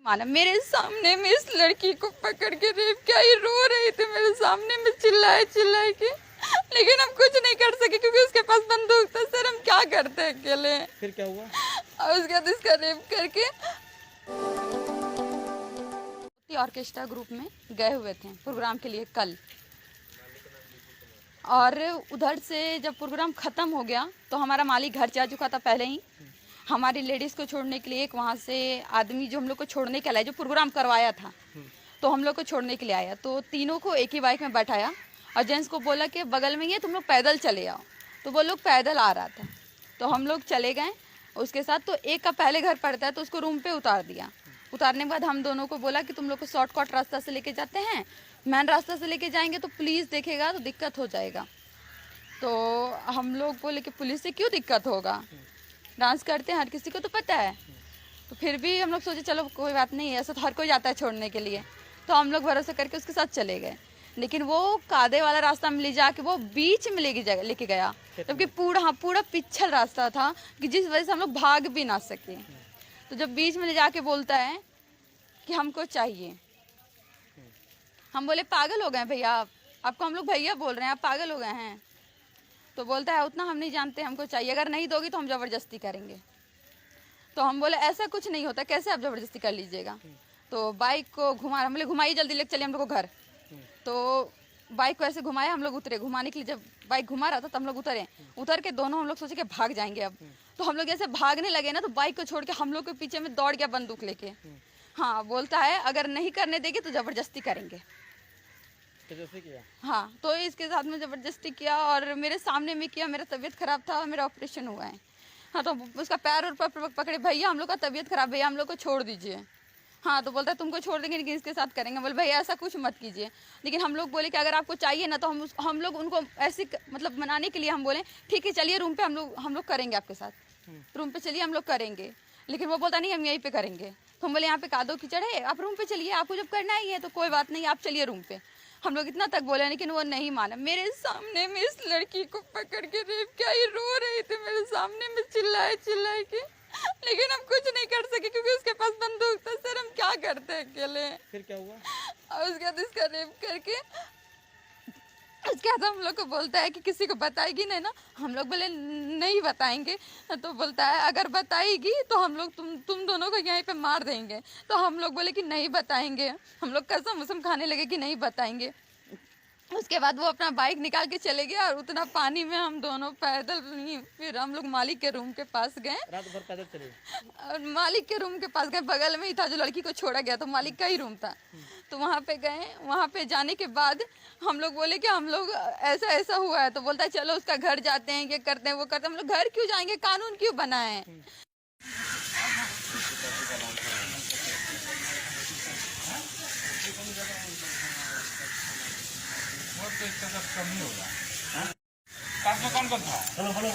माना मेरे सामने में इस लड़की को पकड़ के रेप किया, ये रो रही थी मेरे सामने में चिल्लाए के, लेकिन हम कुछ नहीं कर सके क्योंकि उसके पास बंदूक था। सर हम क्या करते अकेले। फिर क्या हुआ? और उसके बाद इसका रेप करके ऑर्केस्ट्रा ग्रुप में गए हुए थे प्रोग्राम के लिए कल, और उधर से जब प्रोग्राम ख़त्म हो गया तो हमारा मालिक घर जा चुका था पहले ही। हमारी लेडीज़ को छोड़ने के लिए एक वहाँ से आदमी जो हम लोग को छोड़ने के लिए जो प्रोग्राम करवाया था, तो हम लोग को छोड़ने के लिए आया। तो तीनों को एक ही बाइक में बैठाया और जेंट्स को बोला कि बगल में ही है, तुम लोग पैदल चले आओ। तो वो लोग पैदल आ रहा था, तो हम लोग चले गए उसके साथ। तो एक का पहले घर पड़ता है तो उसको रूम पे उतार दिया। उतारने के बाद हम दोनों को बोला कि तुम लोग को शॉर्टकट रास्ता से लेके जाते हैं, मेन रास्ता से लेके जाएंगे तो पुलिस देखेगा तो दिक्कत हो जाएगा। तो हम लोग बोले कि पुलिस से क्यों दिक्कत होगा, डांस करते हैं हर किसी को तो पता है। तो फिर भी हम लोग सोचे चलो कोई बात नहीं, ऐसा तो हर कोई जाता है छोड़ने के लिए। तो हम लोग भरोसा करके उसके साथ चले गए, लेकिन वो कादे वाला रास्ता में ले जाके वो बीच में लेके गया, जबकि पूरा पिछल रास्ता था कि जिस वजह से हम लोग भाग भी ना सके। तो जब बीच में ले जाके बोलता है कि हमको चाहिए, हम बोले पागल हो गए भैया, आपको हम लोग भैया बोल रहे हैं, आप पागल हो गए हैं। तो बोलता है उतना हम नहीं जानते, हमको चाहिए, अगर नहीं दोगी तो हम ज़बरदस्ती करेंगे। तो हम बोले ऐसा कुछ नहीं होता, कैसे आप ज़बरदस्ती कर लीजिएगा। तो बाइक को हम बोले घुमाइए जल्दी, लेके चलिए हम लोग को घर। तो बाइक को ऐसे घुमाया, हम लोग उतरे घुमाने के लिए। जब बाइक घुमा रहा था तो हम लोग उतर के दोनों हम लोग सोचे कि भाग जाएंगे अब। तो हम लोग जैसे भागने लगे ना, तो बाइक को छोड़ के हम लोग के पीछे में दौड़ गया बंदूक लेके। हाँ, बोलता है अगर नहीं करने देगी तो ज़बरदस्ती करेंगे। किया? हाँ, तो इसके साथ में ज़बरदस्ती किया और मेरे सामने में किया। मेरा तबीयत ख़राब था, मेरा ऑपरेशन हुआ है। हाँ, तो उसका पैर और पकड़े, भैया हम लोग का तबीयत ख़राब, भैया हम लोग को छोड़ दीजिए। हाँ, तो बोलता है तुमको छोड़ देंगे लेकिन इसके साथ करेंगे। बोले भैया ऐसा कुछ मत कीजिए। लेकिन हम लोग बोले कि अगर आपको चाहिए ना, तो हम लोग उनको ऐसे मतलब मनाने के लिए हम बोले ठीक है चलिए रूम पे हम लोग करेंगे आपके साथ, रूम पे चलिए हम लोग करेंगे। लेकिन वो बोलता नहीं हम यहीं पे करेंगे। तो हम बोले यहाँ पे कादो कीचड़ है, आप रूम पे चलिए, आपको जब करना ही है तो कोई बात नहीं, आप चलिए रूम पे। हम लोग इतना तक बोले, लेकिन वो नहीं माना। मेरे सामने में इस लड़की को पकड़ के रेप किया, ये रो रही थी मेरे सामने में चिल्लाए के, लेकिन हम कुछ नहीं कर सके क्योंकि उसके पास बंदूक था। सर हम क्या करते अकेले। फिर क्या हुआ? और उसके बाद इसका रेप करके उसके बाद हम लोग को बोलता है कि किसी को बताएगी नहीं ना। हम लोग बोले नहीं बताएंगे। तो बोलता है अगर बताएगी तो हम लोग तुम दोनों को यहीं पे मार देंगे। तो हम लोग बोले कि नहीं बताएंगे, हम लोग कसम खाने लगे कि नहीं बताएंगे। उसके बाद वो अपना बाइक निकाल के चले गया और उतना पानी में हम दोनों पैदल नहीं, फिर हम लोग मालिक के रूम के पास गए। रात भर पैदल चले? और मालिक के रूम के पास गए, बगल में ही था जो लड़की को छोड़ा गया, तो मालिक का ही रूम था। तो वहाँ पे गए, वहाँ पे जाने के बाद हम लोग बोले कि हम लोग ऐसा हुआ है। तो बोलता है चलो उसका घर जाते हैं, ये करते हैं वो करते हैं। हम लोग घर क्यों जाएंगे, कानून क्यों बनाए। तो इसका सब कम ही होगा। पास में कौन था? बोलो बोलो।